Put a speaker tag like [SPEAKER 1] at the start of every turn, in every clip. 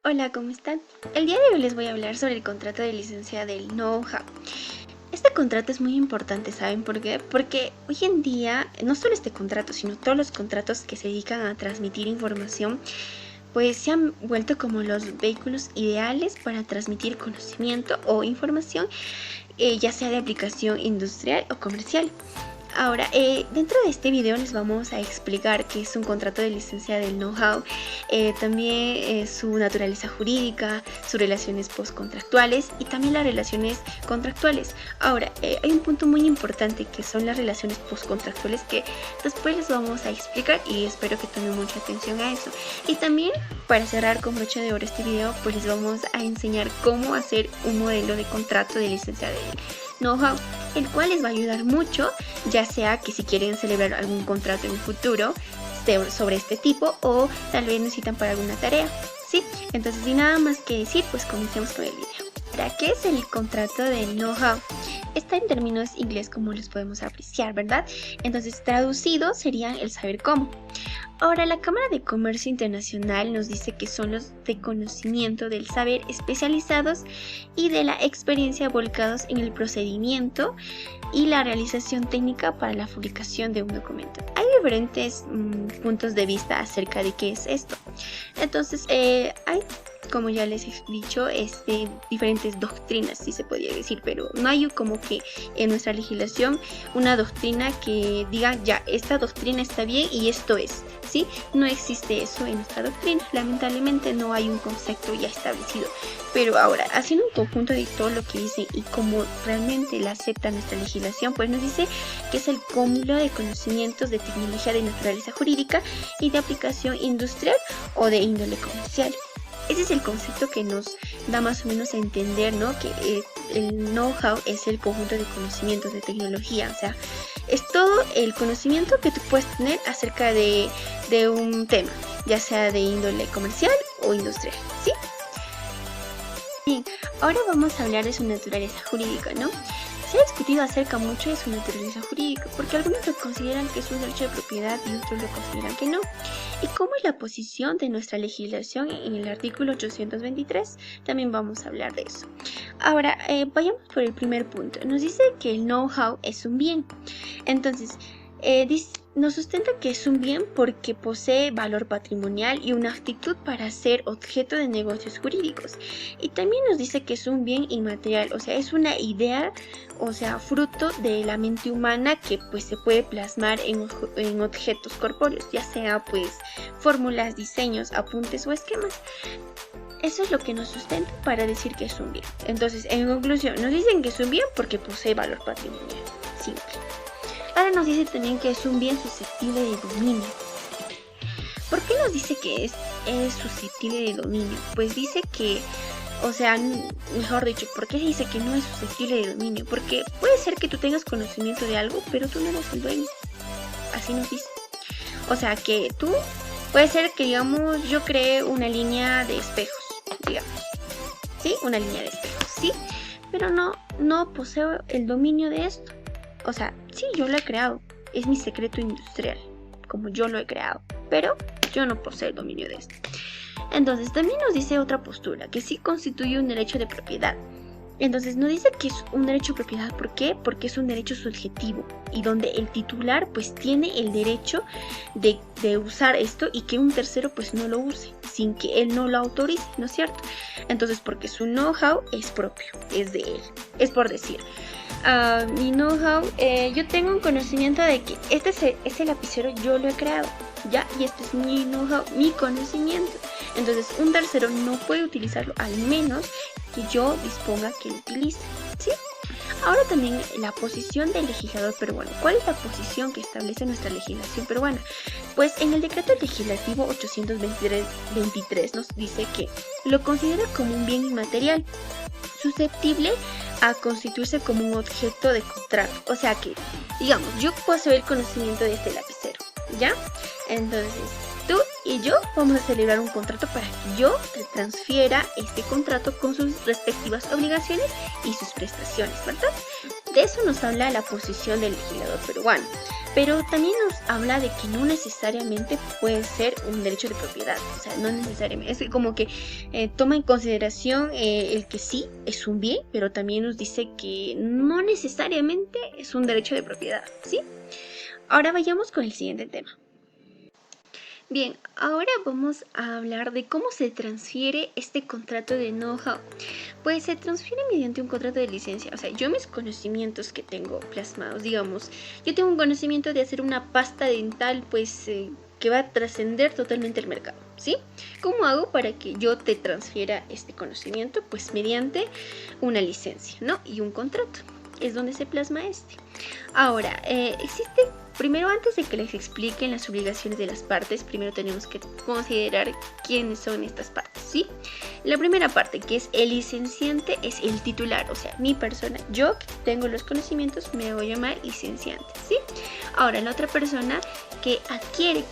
[SPEAKER 1] Hola, ¿cómo están? El día de hoy les voy a hablar sobre el contrato de licencia del know-how. Este contrato es muy importante, ¿saben por qué? Porque hoy en día, no solo este contrato, sino todos los contratos que se dedican a transmitir información, pues se han vuelto como los vehículos ideales para transmitir conocimiento o información, ya sea de aplicación industrial o comercial. Ahora, dentro de este video les vamos a explicar qué es un contrato de licencia del know-how, también su naturaleza jurídica, sus relaciones postcontractuales y también las relaciones contractuales. Ahora, hay un punto muy importante que son las relaciones postcontractuales que después les vamos a explicar y espero que tomen mucha atención a eso. Y también, para cerrar con broche de oro este video, pues les vamos a enseñar cómo hacer un modelo de contrato de licencia del know-how, el cual les va a ayudar mucho, ya sea que si quieren celebrar algún contrato en un futuro sobre este tipo o tal vez necesitan para alguna tarea, ¿sí? Entonces, sin nada más que decir, pues comencemos con el video. Ahora, ¿qué es el contrato del know-how? Está en términos inglés, como los podemos apreciar, ¿verdad? Entonces, traducido sería el saber cómo. Ahora, la Cámara de Comercio Internacional nos dice que son los de conocimiento del saber especializados y de la experiencia volcados en el procedimiento y la realización técnica para la publicación de un documento. Hay diferentes puntos de vista acerca de qué es esto. Entonces, hay, como ya les he dicho, diferentes doctrinas, si se podría decir, pero no hay como que en nuestra legislación una doctrina que diga, ya, esta doctrina está bien y esto es, ¿sí? No existe eso en nuestra doctrina, lamentablemente no hay un concepto ya establecido. Pero ahora, haciendo un conjunto de todo lo que dice y cómo realmente la acepta nuestra legislación, pues nos dice que es el cúmulo de conocimientos de tecnología de naturaleza jurídica y de aplicación industrial o de índole comercial. Ese es el concepto que nos da más o menos a entender, ¿no? Que el know-how es el conjunto de conocimientos de tecnología, o sea, es todo el conocimiento que tú puedes tener acerca de un tema, ya sea de índole comercial o industrial, ¿sí? Bien, ahora vamos a hablar de su naturaleza jurídica, ¿no? Se ha discutido acerca mucho de su naturaleza jurídica, porque algunos lo consideran que es un derecho de propiedad y otros lo consideran que no. ¿Y cómo es la posición de nuestra legislación en el artículo 823? También vamos a hablar de eso. Ahora, vayamos por el primer punto. Nos dice que el know-how es un bien. Entonces, nos sustenta que es un bien porque posee valor patrimonial y una aptitud para ser objeto de negocios jurídicos. Y también nos dice que es un bien inmaterial, o sea, es una idea, o sea, fruto de la mente humana que pues se puede plasmar en objetos corpóreos, ya sea pues fórmulas, diseños, apuntes o esquemas. Eso es lo que nos sustenta para decir que es un bien. Entonces, en conclusión, nos dicen que es un bien porque posee valor patrimonial. Simple. Ahora nos dice también que es un bien susceptible de dominio. ¿Por qué nos dice que es susceptible de dominio? Pues dice que, o sea, mejor dicho, ¿por qué dice que no es susceptible de dominio? Porque puede ser que tú tengas conocimiento de algo, pero tú no eres el dueño. Así nos dice. O sea, que tú, puede ser que, digamos, yo creé una línea de espejos, digamos. ¿Sí? Una línea de espejos, ¿sí? Pero no poseo el dominio de esto. O sea, sí, yo lo he creado. Es mi secreto industrial, como yo lo he creado. Pero yo no poseo el dominio de esto. Entonces, también nos dice otra postura, que sí constituye un derecho de propiedad. Entonces, no dice que es un derecho de propiedad. ¿Por qué? Porque es un derecho subjetivo y donde el titular pues tiene el derecho de usar esto y que un tercero pues no lo use sin que él no lo autorice, ¿no es cierto? Entonces, porque su know-how es propio, es de él. Es por decir, mi know-how, yo tengo un conocimiento de que este lapicero yo lo he creado, ¿ya? Y este es mi know-how, mi conocimiento. Entonces, un tercero no puede utilizarlo al menos que yo disponga que lo utilice, ¿sí? Ahora también la posición del legislador peruano. ¿Cuál es la posición que establece nuestra legislación peruana? Pues en el decreto legislativo 823 nos dice que lo considera como un bien inmaterial, susceptible a constituirse como un objeto de contrato. O sea que, digamos, yo poseo el conocimiento de este lapicero, ¿ya? Entonces, tú y yo vamos a celebrar un contrato para que yo te transfiera este contrato con sus respectivas obligaciones y sus prestaciones, ¿verdad? De eso nos habla la posición del legislador peruano, pero también nos habla de que no necesariamente puede ser un derecho de propiedad, o sea, no necesariamente, es como que toma en consideración el que sí es un bien, pero también nos dice que no necesariamente es un derecho de propiedad, ¿sí? Ahora vayamos con el siguiente tema. Bien, ahora vamos a hablar de cómo se transfiere este contrato de know-how. Pues se transfiere mediante un contrato de licencia. O sea, yo mis conocimientos que tengo plasmados, digamos, yo tengo un conocimiento de hacer una pasta dental, pues que va a trascender totalmente el mercado, ¿sí? ¿Cómo hago para que yo te transfiera este conocimiento? Pues mediante una licencia, ¿no? Y un contrato. Es donde se plasma este. Ahora, existe... Primero, antes de que les expliquen las obligaciones de las partes, primero tenemos que considerar quiénes son estas partes, ¿sí? La primera parte, que es el licenciante, es el titular, o sea, mi persona, yo que tengo los conocimientos, me hago llamar licenciante, ¿sí? Ahora, la otra persona que quiere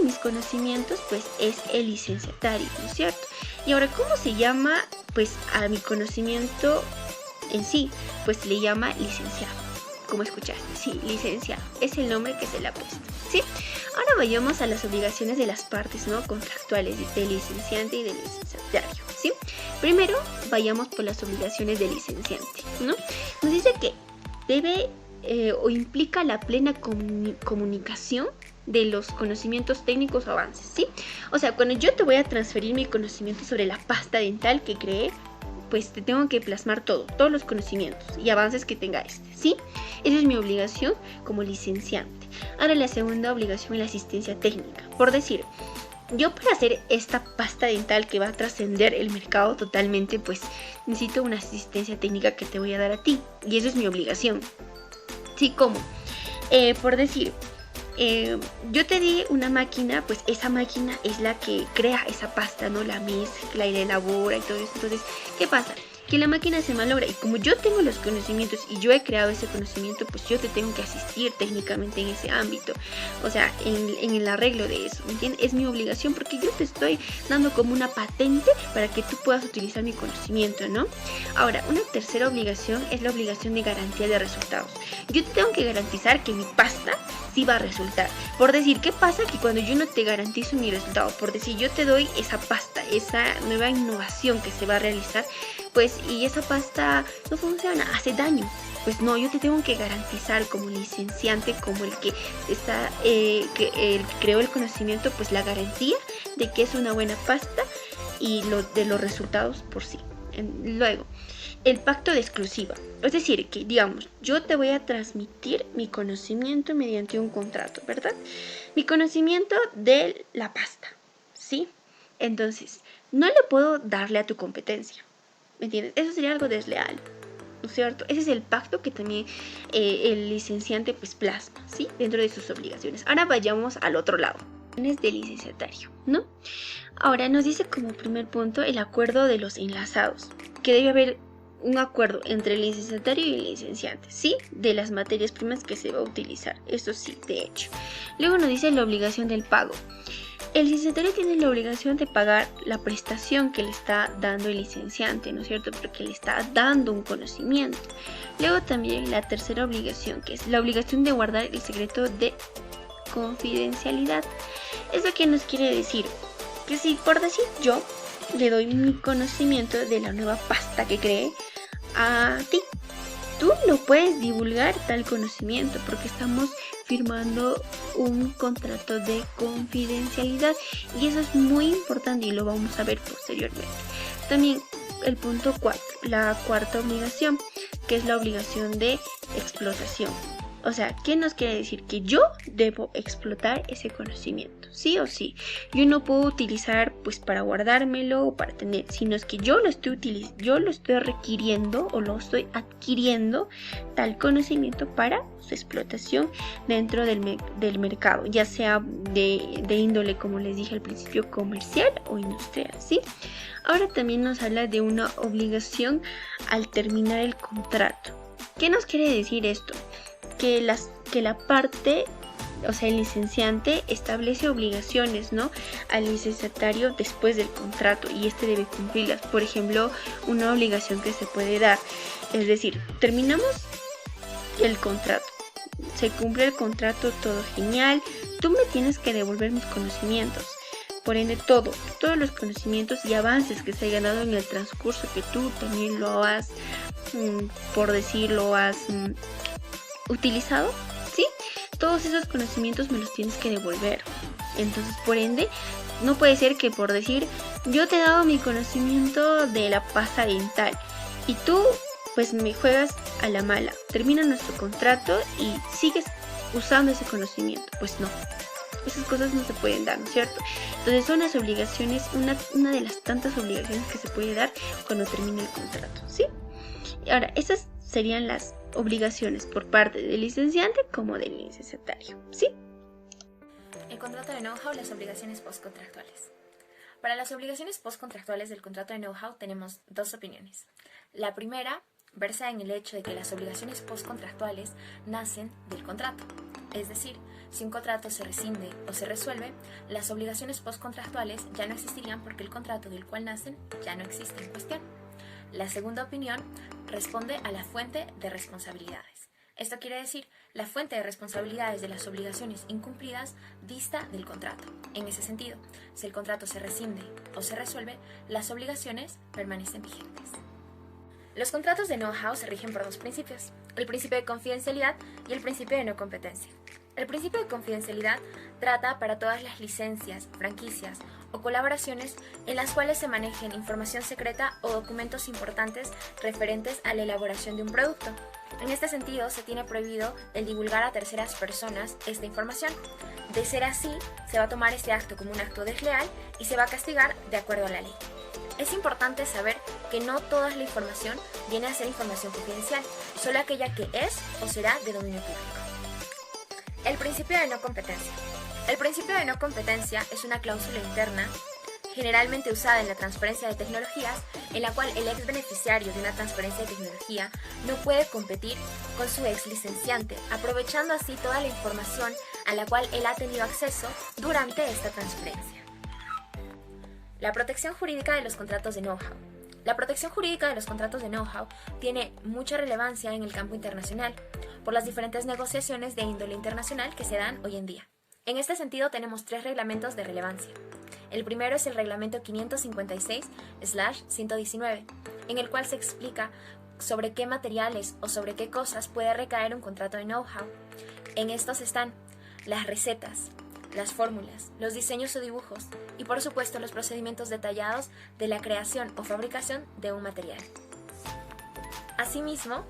[SPEAKER 1] mis conocimientos, pues es el licenciatario, ¿no es cierto? Y ahora, ¿cómo se llama, pues, a mi conocimiento en sí? Pues se le llama licenciado. Como escuchaste, sí, licenciado, es el nombre que se le ha puesto, ¿sí? Ahora vayamos a las obligaciones de las partes, ¿no? Contractuales del licenciante y del licenciatario, ¿sí? Primero, vayamos por las obligaciones del licenciante, ¿no? Nos dice que debe o implica la plena comunicación de los conocimientos técnicos o avances, ¿sí? O sea, cuando yo te voy a transferir mi conocimiento sobre la pasta dental que creé, pues te tengo que plasmar todos los conocimientos y avances que tenga ¿sí? Esa es mi obligación como licenciante. Ahora la segunda obligación es la asistencia técnica. Por decir, yo para hacer esta pasta dental que va a trascender el mercado totalmente, pues necesito una asistencia técnica que te voy a dar a ti. Y eso es mi obligación. ¿Sí? ¿Cómo? Por decir... yo te di una máquina, pues esa máquina es la que crea esa pasta, ¿no? La mezcla y la elabora y todo eso. Entonces, ¿qué pasa? Que la máquina se malogra y como yo tengo los conocimientos y yo he creado ese conocimiento, pues yo te tengo que asistir técnicamente en ese ámbito, o sea, en el arreglo de eso, ¿me entiendes? Es mi obligación porque yo te estoy dando como una patente para que tú puedas utilizar mi conocimiento, ¿no? Ahora, una tercera obligación es la obligación de garantía de resultados. Yo te tengo que garantizar que mi pasta sí va a resultar. Por decir, ¿qué pasa? Que cuando yo no te garantizo mi resultado, por decir, yo te doy esa pasta, esa nueva innovación que se va a realizar, pues, y esa pasta no funciona, hace daño. Pues no, yo te tengo que garantizar como licenciante, como el que está, que creó el conocimiento, pues la garantía de que es una buena pasta y de los resultados por sí. Luego, el pacto de exclusiva. Es decir, que digamos, yo te voy a transmitir mi conocimiento mediante un contrato, ¿verdad? Mi conocimiento de la pasta, ¿sí? Entonces, no le puedo darle a tu competencia, ¿me entiendes? Eso sería algo desleal, ¿no es cierto? Ese es el pacto que también el licenciante pues plasma, ¿sí? Dentro de sus obligaciones. Ahora vayamos al otro lado, del licenciatario, ¿no? Ahora nos dice como primer punto el acuerdo de los enlazados, que debe haber un acuerdo entre el licenciatario y el licenciante, ¿sí? De las materias primas que se va a utilizar, eso sí, de hecho. Luego nos dice la obligación del pago. El licenciatario tiene la obligación de pagar la prestación que le está dando el licenciante, ¿no es cierto? Porque le está dando un conocimiento. Luego también la tercera obligación, que es la obligación de guardar el secreto de confidencialidad. ¿Eso qué nos quiere decir? Que si por decir yo le doy mi conocimiento de la nueva pasta que creé a ti, tú no puedes divulgar tal conocimiento porque estamos firmando un contrato de confidencialidad y eso es muy importante y lo vamos a ver posteriormente. También el punto 4, la cuarta obligación, que es la obligación de explotación. O sea, ¿qué nos quiere decir? Que yo debo explotar ese conocimiento, sí o sí. Yo no puedo utilizar pues para guardármelo o para tener, sino es que yo lo estoy requiriendo o lo estoy adquiriendo tal conocimiento para su explotación dentro del mercado, ya sea de índole, como les dije al principio, comercial o industrial, ¿sí? Ahora también nos habla de una obligación al terminar el contrato. ¿Qué nos quiere decir esto? Que la parte, o sea, el licenciante establece obligaciones, ¿no? Al licenciatario después del contrato y este debe cumplirlas. Por ejemplo, una obligación que se puede dar, es decir, terminamos el contrato. Se cumple el contrato, todo genial. Tú me tienes que devolver mis conocimientos. Por ende, todos los conocimientos y avances que se hayan dado en el transcurso que tú también lo has, por decirlo, has utilizado, ¿sí? Todos esos conocimientos me los tienes que devolver. Entonces, por ende, no puede ser que por decir, yo te he dado mi conocimiento de la pasta dental y tú, pues me juegas a la mala. Termina nuestro contrato y sigues usando ese conocimiento. Pues no. Esas cosas no se pueden dar, ¿no es cierto? Entonces son las obligaciones, una de las tantas obligaciones que se puede dar cuando termina el contrato, ¿sí? Y ahora, esas serían las obligaciones por parte del licenciante como del licenciatario, ¿sí?
[SPEAKER 2] El contrato de know-how, las obligaciones postcontractuales. Para las obligaciones postcontractuales del contrato de know-how tenemos dos opiniones. La primera versa en el hecho de que las obligaciones postcontractuales nacen del contrato. Es decir, si un contrato se rescinde o se resuelve, las obligaciones postcontractuales ya no existirían porque el contrato del cual nacen ya no existe en cuestión. La segunda opinión responde a la fuente de responsabilidades. Esto quiere decir, la fuente de responsabilidades de las obligaciones incumplidas dista del contrato. En ese sentido, si el contrato se rescinde o se resuelve, las obligaciones permanecen vigentes. Los contratos de know-how se rigen por dos principios, el principio de confidencialidad y el principio de no competencia. El principio de confidencialidad trata para todas las licencias, franquicias o colaboraciones en las cuales se manejen información secreta o documentos importantes referentes a la elaboración de un producto. En este sentido, se tiene prohibido el divulgar a terceras personas esta información. De ser así, se va a tomar este acto como un acto desleal y se va a castigar de acuerdo a la ley. Es importante saber que no toda la información viene a ser información confidencial, solo aquella que es o será de dominio público. El principio de no competencia. El principio de no competencia es una cláusula interna generalmente usada en la transferencia de tecnologías, en la cual el ex beneficiario de una transferencia de tecnología no puede competir con su ex licenciante, aprovechando así toda la información a la cual él ha tenido acceso durante esta transferencia. La protección jurídica de los contratos de know-how. La protección jurídica de los contratos de know-how tiene mucha relevancia en el campo internacional, por las diferentes negociaciones de índole internacional que se dan hoy en día. En este sentido tenemos tres reglamentos de relevancia. El primero es el reglamento 556/119, en el cual se explica sobre qué materiales o sobre qué cosas puede recaer un contrato de know-how. En estos están las recetas, las fórmulas, los diseños o dibujos y por supuesto los procedimientos detallados de la creación o fabricación de un material. Asimismo,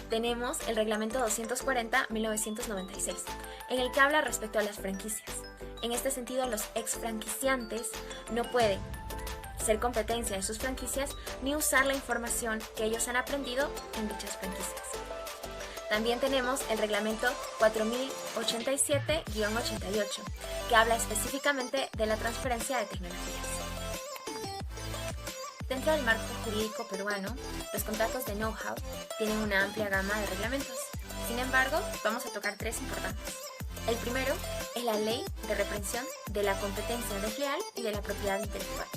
[SPEAKER 2] tenemos el reglamento 240/1996, en el que habla respecto a las franquicias. En este sentido, los ex franquiciantes no pueden ser competencia de sus franquicias ni usar la información que ellos han aprendido en dichas franquicias. También tenemos el reglamento 4087-88, que habla específicamente de la transferencia de tecnologías. Dentro del marco jurídico peruano, los contratos de know-how tienen una amplia gama de reglamentos. Sin embargo, vamos a tocar tres importantes. El primero es la Ley de Reprensión de la Competencia Desleal y de la Propiedad Intelectual.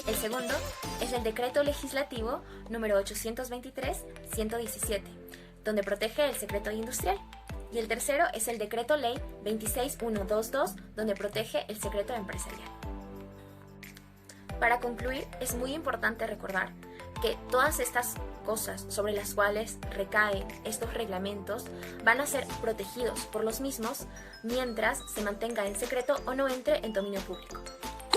[SPEAKER 2] El segundo es el Decreto Legislativo número 823-117, donde protege el secreto industrial. Y el tercero es el Decreto Ley 26122, donde protege el secreto empresarial. Para concluir, es muy importante recordar que todas estas cosas sobre las cuales recaen estos reglamentos van a ser protegidos por los mismos mientras se mantenga en secreto o no entre en dominio público.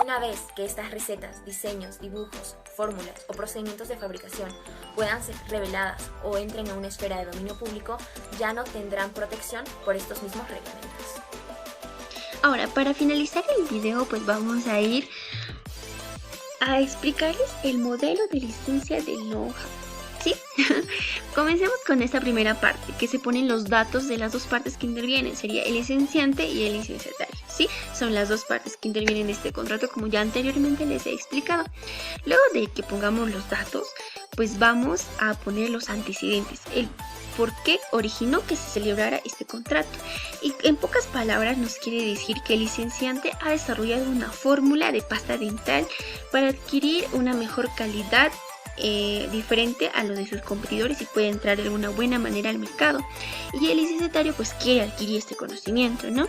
[SPEAKER 2] Una vez que estas recetas, diseños, dibujos, fórmulas o procedimientos de fabricación puedan ser reveladas o entren a una esfera de dominio público, ya no tendrán protección por estos mismos reglamentos.
[SPEAKER 1] Ahora, para finalizar el video, pues vamos a ir a explicarles el modelo de licencia del know-how, ¿sí? Comencemos con esta primera parte, que se ponen los datos de las dos partes que intervienen, sería el licenciante y el licenciatario, ¿sí? Son las dos partes que intervienen en este contrato, como ya anteriormente les he explicado. Luego de que pongamos los datos, pues vamos a poner los antecedentes, el por qué originó que se celebrara este contrato. Y en pocas palabras nos quiere decir que el licenciante ha desarrollado una fórmula de pasta dental para adquirir una mejor calidad diferente a lo de sus competidores y puede entrar de alguna buena manera al mercado. Y el licenciatario pues quiere adquirir este conocimiento, ¿no?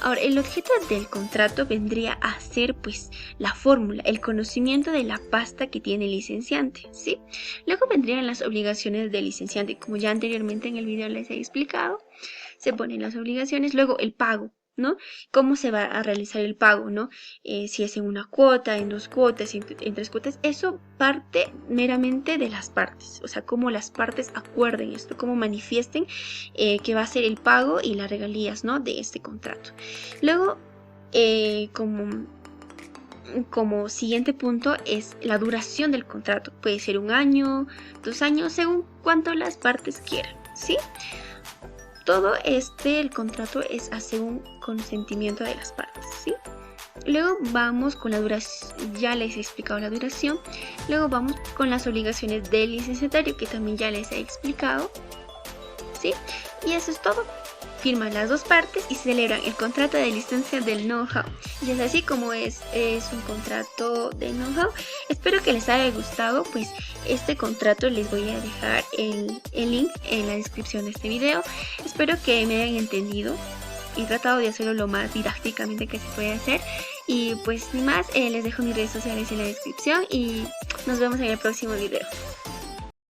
[SPEAKER 1] Ahora, el objeto del contrato vendría a ser pues la fórmula, el conocimiento de la pasta que tiene el licenciante, ¿sí? Luego vendrían las obligaciones del licenciante, como ya anteriormente en el video les he explicado. Se ponen las obligaciones, luego el pago, ¿no? ¿Cómo se va a realizar el pago, ¿no? Si es en una cuota, en 2 cuotas, en 3 cuotas, eso parte meramente de las partes, o sea, cómo las partes acuerden esto, cómo manifiesten que va a ser el pago y las regalías, ¿no? De este contrato. Luego, como siguiente punto es la duración del contrato, puede ser 1 año, 2 años, según cuanto las partes quieran, ¿sí? Todo el contrato es a según consentimiento de las partes, ¿sí? Luego vamos con la duración, ya les he explicado la duración. Luego vamos con las obligaciones del licenciatario, que también ya les he explicado, ¿sí? Y eso es todo. Firman las dos partes y celebran el contrato de licencia del know-how. Y es así como es un contrato de know-how. Espero que les haya gustado, pues este contrato les voy a dejar el link en la descripción de este video. Espero que me hayan entendido. He tratado de hacerlo lo más didácticamente que se puede hacer. Y pues sin más, les dejo mis redes sociales en la descripción y nos vemos en el próximo video.